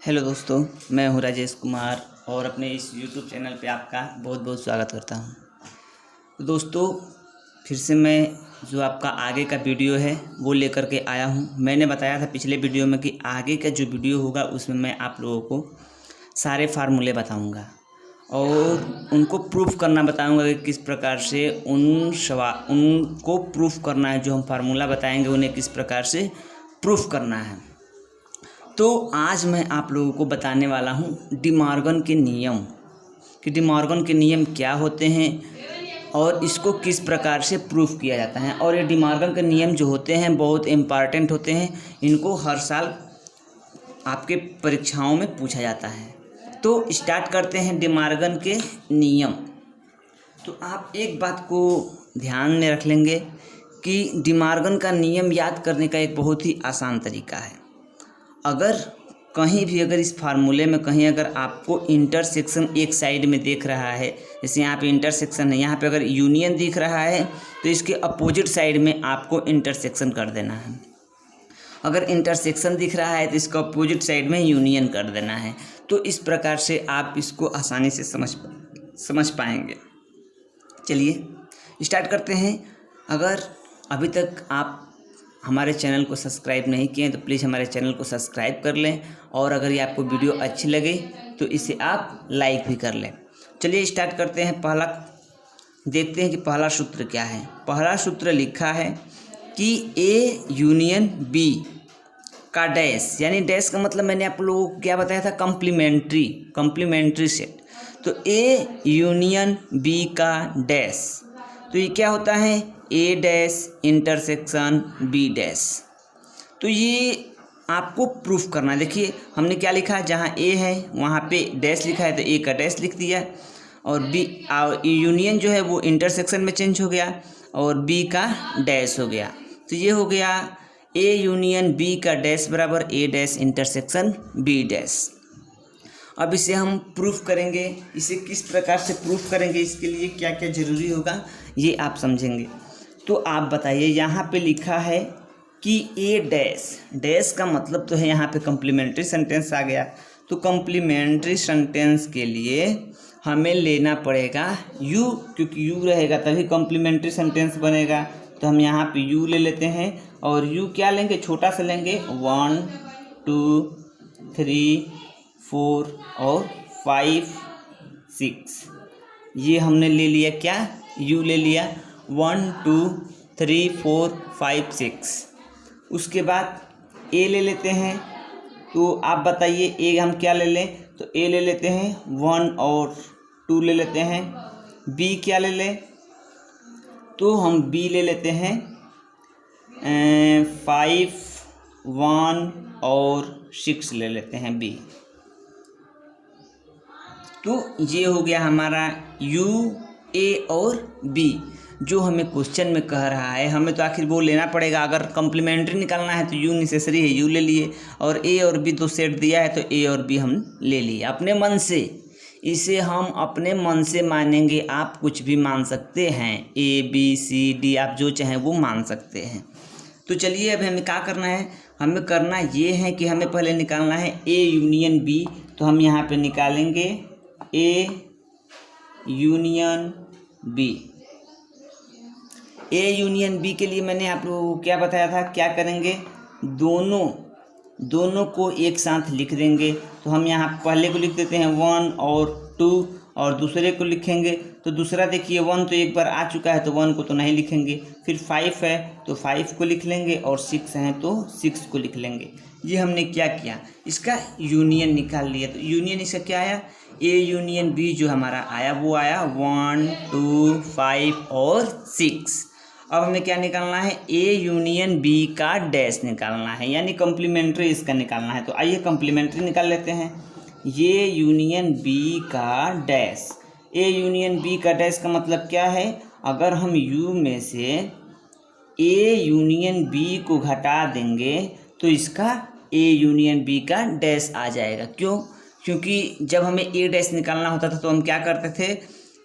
Hello दोस्तों, मैं हूं राजेश कुमार और अपने इस यूट्यूब चैनल पे आपका बहुत बहुत स्वागत करता हूं। तो दोस्तों, फिर से मैं जो आपका आगे का वीडियो है वो लेकर के आया हूं। मैंने बताया था पिछले वीडियो में कि आगे का जो वीडियो होगा उसमें मैं आप लोगों को सारे फार्मूले बताऊंगा और उनको प्रूफ करना बताऊंगा कि किस प्रकार से उनको प्रूफ करना है। जो हम फार्मूला बताएंगे उन्हें किस प्रकार से प्रूफ करना है। तो आज मैं आप लोगों को बताने वाला हूँ डिमॉर्गन के नियम, कि डिमॉर्गन के नियम क्या होते हैं और इसको किस प्रकार से प्रूफ किया जाता है। और ये डिमॉर्गन के नियम जो होते हैं बहुत इम्पॉर्टेंट होते हैं, इनको हर साल आपके परीक्षाओं में पूछा जाता है। तो स्टार्ट करते हैं डिमॉर्गन के नियम। तो आप एक बात को ध्यान में रख लेंगे कि डिमॉर्गन का नियम याद करने का एक बहुत ही आसान तरीका है। अगर कहीं भी इस फार्मूले में कहीं अगर आपको इंटरसेक्शन एक साइड में देख रहा है, जैसे यहाँ पे इंटरसेक्शन है, यहाँ पे अगर यूनियन दिख रहा है तो इसके अपोजिट साइड में आपको इंटरसेक्शन कर देना है। अगर इंटरसेक्शन दिख रहा है तो इसका अपोजिट साइड में यूनियन कर देना है। तो इस प्रकार से आप इसको आसानी से समझ पाएंगे। चलिए स्टार्ट करते हैं। अगर अभी तक आप हमारे चैनल को सब्सक्राइब नहीं किए हैं तो प्लीज़ हमारे चैनल को सब्सक्राइब कर लें, और अगर ये आपको वीडियो अच्छी लगे तो इसे आप लाइक भी कर लें। चलिए स्टार्ट करते हैं। पहला देखते हैं कि पहला सूत्र क्या है। पहला सूत्र लिखा है कि ए यूनियन बी का डैश, यानी डैश का मतलब मैंने आप लोगों को क्या बताया था, कंप्लीमेंट्री सेट। तो ए यूनियन बी का डैश, तो ये क्या होता है, ए डैश इंटरसेक्शन बी डैश। तो ये आपको प्रूफ करना है। देखिए हमने क्या लिखा है, जहाँ ए है वहाँ पे डैश लिखा है तो ए का डैश लिख दिया, और बी यूनियन जो है वो इंटरसेक्शन में चेंज हो गया और बी का डैश हो गया। तो ये हो गया ए यूनियन बी का डैश बराबर ए डैश इंटरसेक्शन बी डैश। अब इसे हम प्रूफ करेंगे। इसे किस प्रकार से प्रूफ करेंगे, इसके लिए क्या क्या ज़रूरी होगा ये आप समझेंगे। तो आप बताइए, यहाँ पे लिखा है कि ए डैश का मतलब तो है यहाँ पे कम्प्लीमेंट्री सेंटेंस आ गया। तो कम्प्लीमेंट्री सेंटेंस के लिए हमें लेना पड़ेगा यू, क्योंकि यू रहेगा तभी कम्प्लीमेंट्री सेंटेंस बनेगा। तो हम यहाँ पे यू ले लेते हैं, और यू क्या लेंगे, छोटा सा लेंगे, 1 2 3 4 और 5 6। ये हमने ले लिया, क्या यू ले लिया, 1 2 3 4 5 6। उसके बाद ए ले लेते हैं। तो आप बताइए ए हम क्या ले लें, तो ए ले लेते हैं 1 और 2 ले लेते हैं। बी क्या ले लें, तो हम बी ले लेते हैं 5 1 और 6 ले लेते हैं बी। तो ये हो गया हमारा यू, ए और बी जो हमें क्वेश्चन में कह रहा है। हमें तो आखिर वो लेना पड़ेगा। अगर कम्प्लीमेंट्री निकालना है तो यू नेसेसरी है, यू ले लिए, और ए और बी दो सेट दिया है तो ए और बी हम ले लिए अपने मन से। इसे हम अपने मन से मानेंगे, आप कुछ भी मान सकते हैं, ए बी सी डी आप जो चाहें वो मान सकते हैं। तो चलिए अब हमें क्या करना है, हमें करना ये है कि हमें पहले निकालना है ए यूनियन बी। तो हम यहाँ पे निकालेंगे A union B. A union B के लिए मैंने आप लोगों को क्या बताया था, क्या करेंगे, दोनों को एक साथ लिख देंगे। तो हम यहाँ पहले को लिख देते हैं 1 और 2, और दूसरे को लिखेंगे। तो दूसरा देखिए 1 तो एक बार आ चुका है तो 1 को तो नहीं लिखेंगे। फिर 5 है तो 5 को लिख लेंगे, और 6 है तो 6 को लिख लेंगे। ये हमने क्या किया, इसका यूनियन निकाल लिया। तो यूनियन इसका क्या आया, ए यूनियन बी जो हमारा आया वो आया 1 2 5 और 6। अब हमें क्या निकालना है, ए यूनियन बी का डैश निकालना है, यानी कम्प्लीमेंट्री इसका निकालना है। तो आइए कम्प्लीमेंट्री निकाल लेते हैं। ये यूनियन बी का डैश, ए यूनियन बी का डैश का मतलब क्या है, अगर हम यू में से ए यूनियन बी को घटा देंगे तो इसका ए यूनियन बी का डैश आ जाएगा। क्यों, क्योंकि जब हमें ए डैश निकालना होता था तो हम क्या करते थे,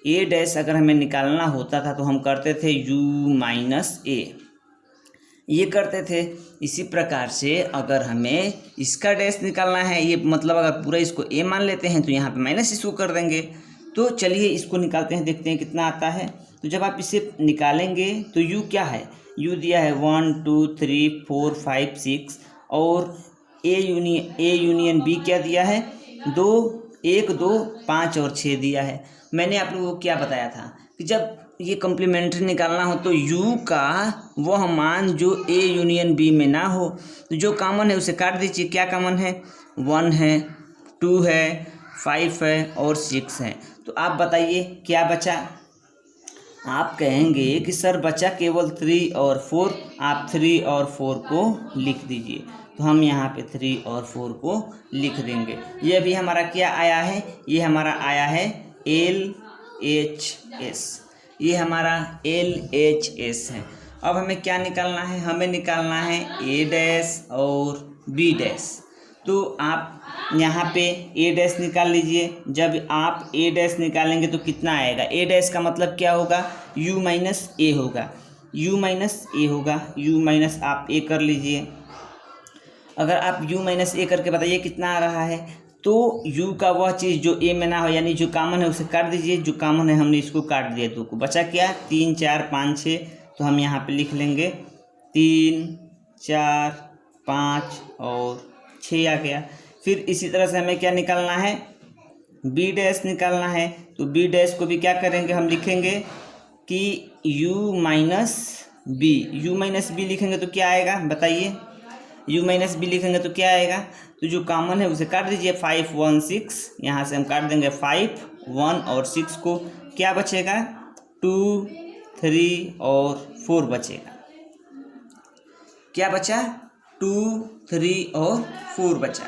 ए डैश अगर हमें निकालना होता था तो हम करते थे यू माइनस ए। ये करते थे। इसी प्रकार से अगर हमें इसका डैश निकालना है, ये मतलब अगर पूरा इसको a मान लेते हैं तो यहाँ पे माइनस इसको कर देंगे। तो चलिए इसको निकालते हैं, देखते हैं कितना आता है। तो जब आप इसे निकालेंगे तो u क्या है, u दिया है 1 2 3 4 5 6 और a यूनियन b क्या दिया है 2 1 2 5 और 6 दिया है। मैंने आप लोगों को क्या बताया था कि जब ये कॉम्प्लीमेंट्री निकालना हो तो u का वह मान जो a यूनियन b में ना हो, तो जो कॉमन है उसे काट दीजिए। क्या कॉमन है, 1 है, 2 है, 5 है और 6 है। तो आप बताइए क्या बचा। आप कहेंगे कि सर बचा केवल 3 और 4। आप 3 और 4 को लिख दीजिए। तो हम यहाँ पे 3 और 4 को लिख देंगे। ये भी हमारा क्या आया है, ये हमारा आया है LHS। ये हमारा LHS है। अब हमें क्या निकालना है, हमें निकालना है A डैश और B डैश। तो आप यहाँ पे A डैश निकाल लीजिए। जब आप A डैश निकालेंगे तो कितना आएगा, A डैश का मतलब क्या होगा, U माइनस A होगा, U माइनस A होगा। U माइनस आप A कर लीजिए। अगर आप U माइनस A करके बताइए कितना आ रहा है। तो U का वह चीज़ जो A में ना हो, यानी जो कॉमन है उसे काट दीजिए। जो कॉमन है हमने इसको काट दिया, 2 को बचा क्या, 3 4 5 6। तो हम यहाँ पे लिख लेंगे 3 4 5 और 6 आ गया। फिर इसी तरह से हमें क्या निकालना है, B डैश निकालना है। तो B डैश को भी क्या करेंगे, हम लिखेंगे कि U माइनस B लिखेंगे तो क्या आएगा बताइए। U माइनस B लिखेंगे तो क्या आएगा, तो जो कॉमन है उसे काट दीजिए। 5 1 6, यहाँ से हम काट देंगे 5 1 और 6 को। क्या बचेगा, 2 3 और 4 बचेगा। क्या बचा, 2 3 और 4 बचा।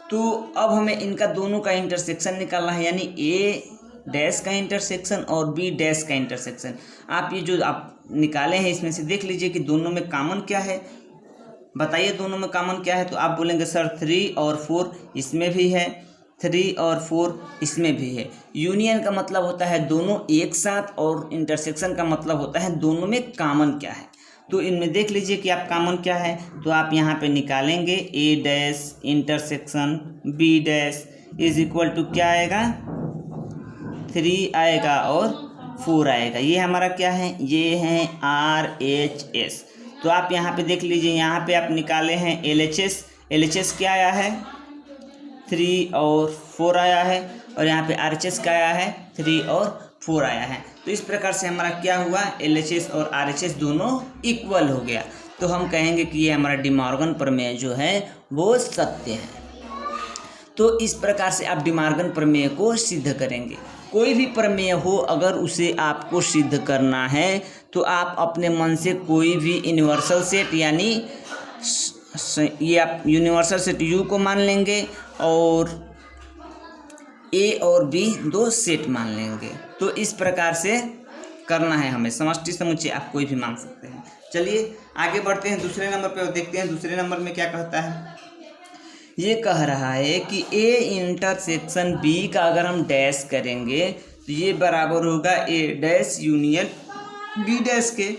तो अब हमें इनका दोनों का इंटरसेक्शन निकालना है, यानी A डैश का इंटरसेक्शन और B डैश का इंटरसेक्शन। आप ये जो आप निकाले हैं इसमें से देख लीजिए कि दोनों में कॉमन क्या है, बताइए दोनों में कॉमन क्या है। तो आप बोलेंगे सर 3 और 4 इसमें भी है, 3 और 4 इसमें भी है। यूनियन का मतलब होता है दोनों एक साथ, और इंटरसेक्शन का मतलब होता है दोनों में कॉमन क्या है। तो इनमें देख लीजिए कि आप कॉमन क्या है। तो आप यहाँ पे निकालेंगे A dash intersection B dash is equal to क्या आएगा, 3 आएगा और 4 आएगा। ये हमारा क्या है, ये है RHS। तो आप यहाँ पे देख लीजिए, यहाँ पे आप निकाले हैं LHS क्या आया है, 3 और 4 आया है, और यहाँ पे RHS का आया है 3 और 4 आया है। तो इस प्रकार से हमारा क्या हुआ, LHS और RHS दोनों इक्वल हो गया। तो हम कहेंगे कि ये हमारा डी मॉर्गन प्रमेय जो है वो सत्य है। तो इस प्रकार से आप डी मॉर्गन प्रमेय को सिद्ध करेंगे। कोई भी प्रमेय हो, अगर उसे आपको सिद्ध करना है तो आप अपने मन से कोई भी यूनिवर्सल सेट, यानी ये आप यूनिवर्सल सेट U को मान लेंगे और A और B 2 सेट मान लेंगे। तो इस प्रकार से करना है हमें, समष्टि समुच्चय आप कोई भी मान सकते हैं। चलिए आगे बढ़ते हैं दूसरे नंबर पे और देखते हैं दूसरे नंबर में क्या कहता है। ये कह रहा है कि A इंटरसेक्शन B का अगर हम डैश करेंगे तो ये बराबर होगा A dash union B dash के।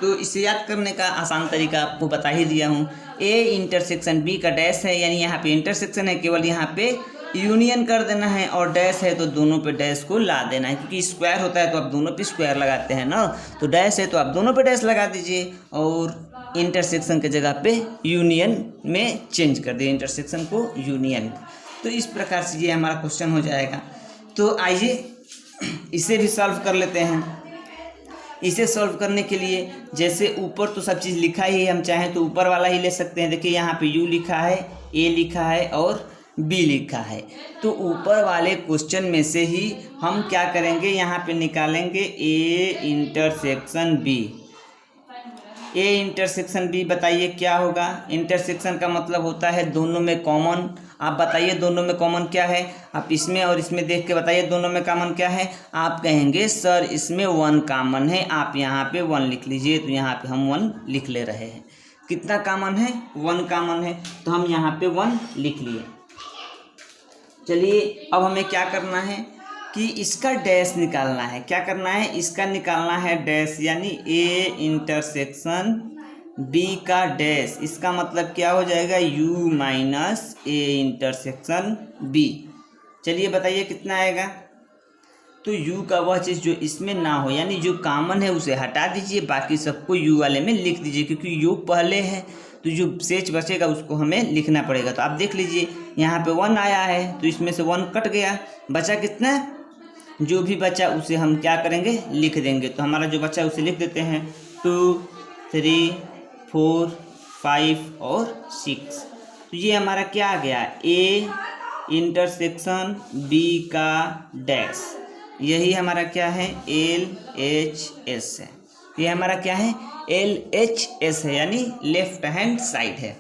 तो इसे याद करने का आसान तरीका आपको बता ही दिया हूँ। A इंटरसेक्शन B का डैश है, यानी यहाँ पे इंटरसेक्शन है, केवल यहाँ पे यूनियन कर देना है, और डैश है तो दोनों पे डैश को ला देना है, क्योंकि स्क्वायर होता है तो आप दोनों पे स्क्वायर लगाते हैं ना। तो डैश है तो आप दोनों पे डैश लगा दीजिए, और इंटरसेक्शन के जगह पे यूनियन में चेंज कर दिए, इंटरसेक्शन को यूनियन। तो इस प्रकार से ये हमारा क्वेश्चन हो जाएगा। तो आइए इसे भी सॉल्व कर लेते हैं। इसे सॉल्व करने के लिए जैसे ऊपर तो सब चीज़ लिखा ही है, हम चाहें तो ऊपर वाला ही ले सकते हैं। देखिए यहाँ पे U लिखा है, A लिखा है और B लिखा है। तो ऊपर वाले क्वेश्चन में से ही हम क्या करेंगे, यहाँ पे निकालेंगे A intersection B। A intersection B बताइए क्या होगा। इंटरसेक्शन का मतलब होता है दोनों में कॉमन। आप बताइए दोनों में कॉमन क्या है, आप इसमें और इसमें देख के बताइए दोनों में कॉमन क्या है। आप कहेंगे सर इसमें 1 कॉमन है, आप यहाँ पे 1 लिख लीजिए। तो यहाँ पे हम 1 लिख ले रहे हैं। कितना कॉमन है, 1 कॉमन है, तो हम यहाँ पे 1 लिख लिए। चलिए अब हमें क्या करना है कि इसका डैश निकालना है। क्या करना है, इसका निकालना है डैश, यानी A इंटरसेक्शन बी का डैश, इसका मतलब क्या हो जाएगा, U minus A intersection B. चलिए बताइए कितना आएगा। तो u का वह चीज़ जो इसमें ना हो, यानी जो कॉमन है उसे हटा दीजिए, बाकी सबको u वाले में लिख दीजिए, क्योंकि योग पहले है तो जो शेष बचेगा उसको हमें लिखना पड़ेगा। तो आप देख लीजिए यहाँ पे 1 आया है तो इसमें से 1 कट गया, बचा कितना, जो भी बचा उसे हम क्या करेंगे, लिख देंगे। तो हमारा जो बचा उसे लिख देते हैं 2, 3, 4, 5 और 6। तो ये हमारा क्या आ गया, ए इंटरसेक्शन बी का डैश, यही हमारा क्या है, LHS है। ये हमारा क्या है, LHS है, यानी लेफ्ट हैंड साइड है।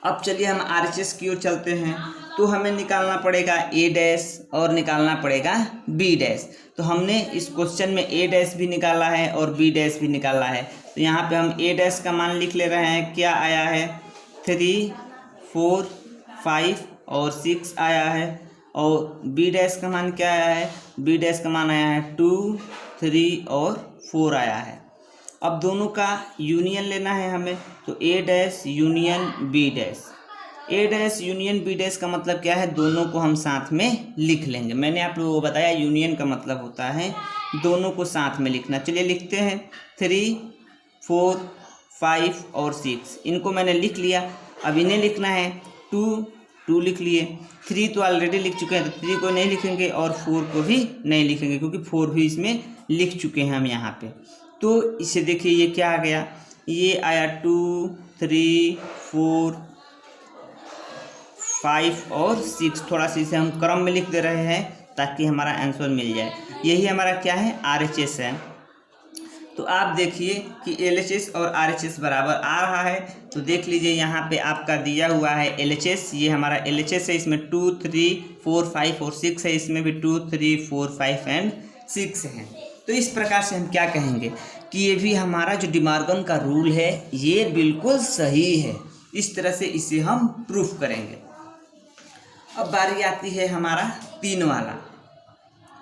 अब चलिए हम RHS की ओर चलते हैं। तो हमें निकालना पड़ेगा A डैश और निकालना पड़ेगा B डैश। तो हमने इस क्वेश्चन में A डैश भी निकाला है और B डैश भी निकाला है। तो यहाँ पे हम A डैश का मान लिख ले रहे हैं, क्या आया है 3, 4, 5 और 6 आया है। और B डैश का मान क्या आया है, B डैश का मान आया है 2, 3 और 4 आया है। अब दोनों का यूनियन लेना है हमें, तो A dash union B dash. A dash union B dash का मतलब क्या है, दोनों को हम साथ में लिख लेंगे। मैंने आप लोगों को बताया यूनियन का मतलब होता है दोनों को साथ में लिखना। चलिए लिखते हैं 3, 4, 5 और 6, इनको मैंने लिख लिया। अब इन्हें लिखना है 2 लिख लिए, 3 तो ऑलरेडी लिख चुके हैं तो 3 को नहीं लिखेंगे और 4 को भी नहीं लिखेंगे, क्योंकि 4 भी इसमें लिख चुके हैं हम यहाँ पे। तो इसे देखिए ये क्या आ गया, ये आया 2, 3, 4, 5 और 6। थोड़ा सा इसे हम क्रम में लिख दे रहे हैं ताकि हमारा आंसर मिल जाए। यही हमारा क्या है, RHS है। तो आप देखिए कि LHS और RHS बराबर आ रहा है। तो देख लीजिए यहाँ पे आपका दिया हुआ है LHS, ये हमारा LHS है, इसमें 2, 3, 4, 5 और 6 है, इसमें भी 2, 3, 4, 5 एंड 6 है। तो इस प्रकार से हम क्या कहेंगे कि ये भी हमारा जो डिमॉर्गन का रूल है ये बिल्कुल सही है। इस तरह से इसे हम प्रूफ करेंगे। अब बारी आती है हमारा 3 वाला,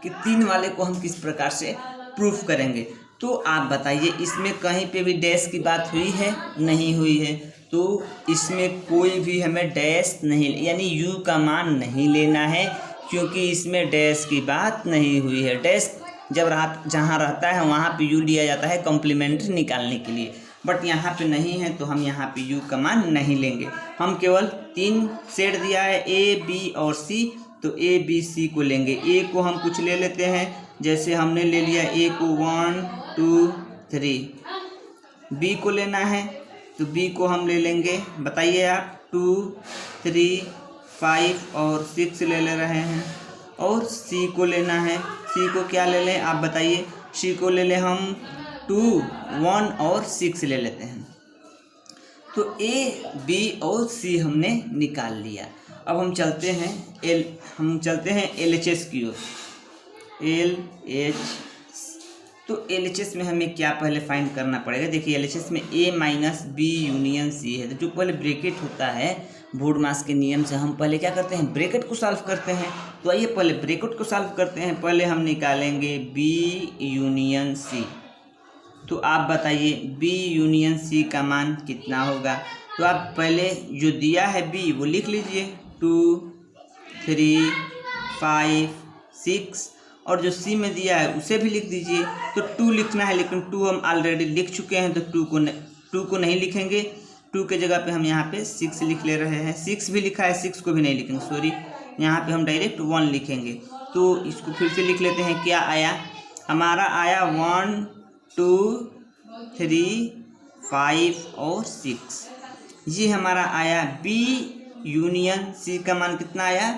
कि 3 वाले को हम किस प्रकार से प्रूफ करेंगे। तो आप बताइए, इसमें कहीं पे भी डैश की बात हुई है, नहीं हुई है। तो इसमें कोई भी हमें डैश नहीं, यानी u का मान नहीं लेना है, क्योंकि इसमें डैश की बात नहीं हुई है। डैश जब जहाँ रहता है वहाँ पे u लिया जाता है कॉम्प्लीमेंट्री निकालने के लिए, बट यहाँ पे नहीं है तो हम यहाँ पे u का मान नहीं लेंगे। हम केवल 3 सेट दिया है, A, B और C, तो A, B, C को लेंगे। A को हम कुछ ले लेते हैं, जैसे हमने ले लिया A को 1, 2, 3। B को लेना है तो B को हम ले लेंगे, बताइए आप, 2, 3, 5 और 6 ले रहे हैं। और C को लेना है, C को क्या ले लें आप बताइए, C को ले लें हम 2, 1 और 6 ले लेते हैं। तो A, B और C हमने निकाल लिया। अब हम चलते हैं LHS की ओर। LHS, तो LHS में हमें क्या पहले फाइंड करना पड़ेगा। देखिए LHS में A minus B union C है। तो जो पहले ब्रैकेट होता है, वुडमास के नियम से हम पहले क्या करते हैं, ब्रैकेट को सॉल्व करते हैं। तो आइए पहले ब्रैकेट को सॉल्व करते हैं। पहले हम निकालेंगे B यूनियन C। तो आप बताइए B यूनियन C का मान कितना होगा। तो आप पहले जो दिया है B वो लिख लीजिए, 2, 3, 5, 6, और जो C में दिया है उसे भी लिख दीजिए। तो 2 लिखना है, लेकिन 2 हम ऑलरेडी लिख चुके हैं तो 2 को नहीं लिखेंगे। 2 के जगह पे हम यहाँ पे 6 लिख ले रहे हैं। 6 भी लिखा है, 6 को भी नहीं लिखेंगे, सॉरी, यहाँ पे हम डायरेक्ट 1 लिखेंगे। तो इसको फिर से लिख लेते हैं। क्या आया हमारा, आया 1, 2, 3, 5 और 6। ये हमारा आया B यूनियन C का मान कितना आया,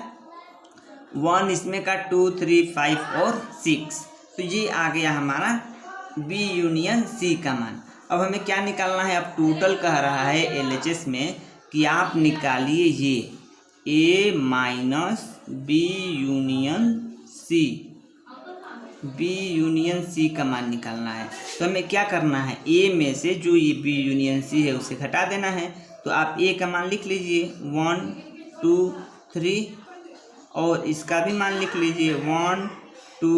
1 इसमें का, 2, 3, 5 और 6। तो ये आ गया हमारा B यूनियन C का मान। अब हमें क्या निकालना है, अब टोटल कह रहा है LHS में कि आप निकालिए ये A minus B union C। B union C का मान निकालना है। तो हमें क्या करना है, A में से जो ये B यूनियन C है उसे घटा देना है। तो आप A का मान लिख लीजिए 1, 2, 3, और इसका भी मान लिख लीजिए 1, 2,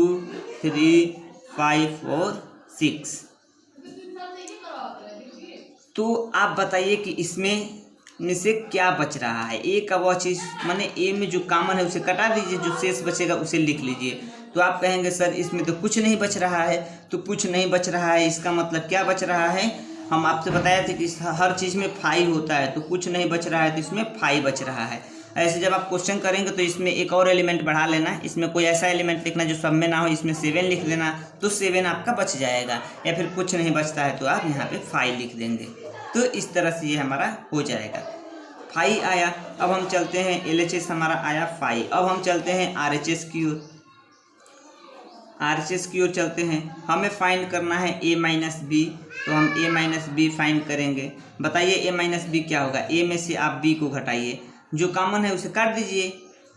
3, 5 और 6। तो तो आप बताइए कि इसमें से क्या बच रहा है। ए का वो चीज़ माने ए में जो कॉमन है उसे कटा दीजिए, जो शेष बचेगा उसे लिख लीजिए। तो आप कहेंगे सर इसमें तो कुछ नहीं बच रहा है। तो कुछ नहीं बच रहा है इसका मतलब क्या बच रहा है, हम आपसे बताए थे कि हर चीज़ में 5 होता है, तो कुछ नहीं बच रहा है तो इसमें 5 बच रहा है। ऐसे जब आप क्वेश्चन करेंगे तो इसमें एक और एलिमेंट बढ़ा लेना, इसमें कोई ऐसा एलिमेंट लिखना जो सब में ना हो, इसमें 7 लिख देना, तो 7 आपका बच जाएगा। या फिर कुछ नहीं बचता है तो आप यहाँ पे 5 लिख देंगे। तो इस तरह से ये हमारा हो जाएगा। 5 आया। अब हम चलते हैं LHS हमारा आया 5। अब हम चलते हैं RHS की ओर। RHS की ओर चलते हैं। हमें फाइंड करना है A - B, तो हम A - B फाइंड करेंगे। बताइए A - B क्या होगा। A में से आप B को घटाइए, जो कॉमन है उसे काट दीजिए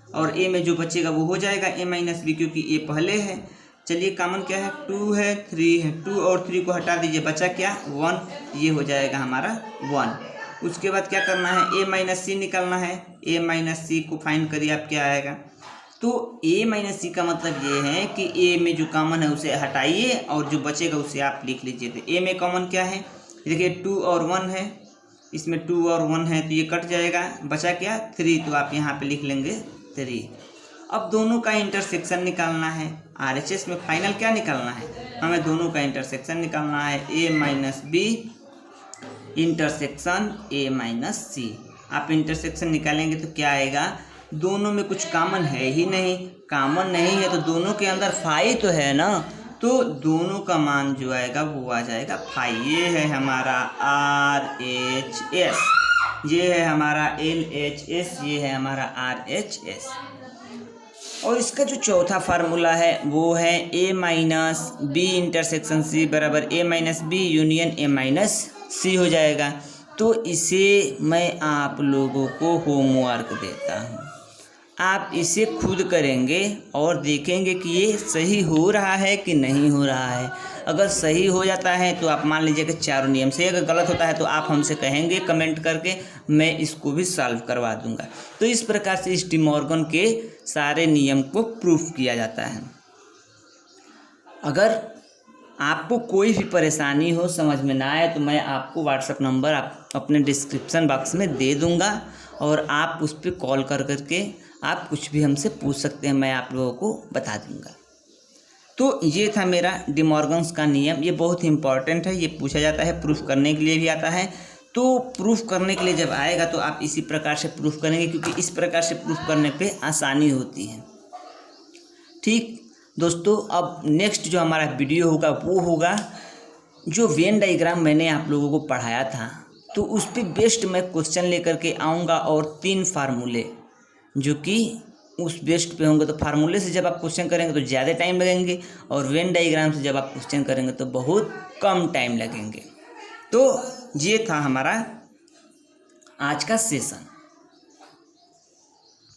और A में जो बचेगा वो हो जाएगा A - B, क्योंकि A पहले है। चलिए कॉमन क्या है, 2 है 3 है, 2 और 3 को हटा दीजिए, बचा क्या 1, ये हो जाएगा हमारा 1। उसके बाद क्या करना है, A - C निकालना है। A - C को फाइंड करिए आप क्या आएगा। तो A - C का मतलब ये है कि A में जो कॉमन है उसे हटाइए और जो बचेगा उसे आप लिख लीजिए। तो A में कॉमन क्या है, देखिए 2 और 1 है, इसमें 2 और 1 है तो ये कट जाएगा, बचा क्या 3, तो आप यहाँ पे लिख लेंगे 3। अब दोनों का इंटरसेक्शन निकालना है। RHS में फाइनल क्या निकालना है, हमें दोनों का इंटरसेक्शन निकालना है। A - B intersection A - C। आप इंटरसेक्शन निकालेंगे तो क्या आएगा, दोनों में कुछ कॉमन है ही नहीं, कॉमन नहीं है तो दोनों के अंदर 5 तो है ना, तो दोनों का मान जो आएगा वो आ जाएगा 5। ये है हमारा RHS, ये है हमारा LHS, ये है हमारा RHS। और इसका जो चौथा फार्मूला है वो है A - B इंटरसेक्शन C बराबर A - B union A - C हो जाएगा। तो इसे मैं आप लोगों को होमवर्क देता हूँ, आप इसे खुद करेंगे और देखेंगे कि ये सही हो रहा है कि नहीं हो रहा है। अगर सही हो जाता है तो आप मान लीजिए कि चारों नियम से, अगर गलत होता है तो आप हमसे कहेंगे कमेंट करके, मैं इसको भी सॉल्व करवा दूंगा। तो इस प्रकार से इस डिमॉर्गन के सारे नियम को प्रूफ किया जाता है। अगर आपको कोई भी परेशानी हो, समझ में ना आए, तो मैं आपको व्हाट्सएप नंबर अपने डिस्क्रिप्शन बॉक्स में दे दूंगा और आप उस पर कॉल करके आप कुछ भी हमसे पूछ सकते हैं, मैं आप लोगों को बता दूंगा। तो ये था मेरा डिमॉर्गन्स का नियम। ये बहुत ही इंपॉर्टेंट है, ये पूछा जाता है, प्रूफ करने के लिए भी आता है। तो प्रूफ करने के लिए जब आएगा तो आप इसी प्रकार से प्रूफ करेंगे, क्योंकि इस प्रकार से प्रूफ करने पे आसानी होती है। ठीक दोस्तों, अब नेक्स्ट जो हमारा वीडियो होगा वो होगा जो वेन डायग्राम मैंने आप लोगों को पढ़ाया था, तो उस पर बेस्ट मैं क्वेश्चन लेकर के आऊँगा और 3 फार्मूले जो कि उस बेस्ट पे होंगे। तो फार्मूले से जब आप क्वेश्चन करेंगे तो ज़्यादा टाइम लगेंगे और वेन डायग्राम से जब आप क्वेश्चन करेंगे तो बहुत कम टाइम लगेंगे। तो ये था हमारा आज का सेशन।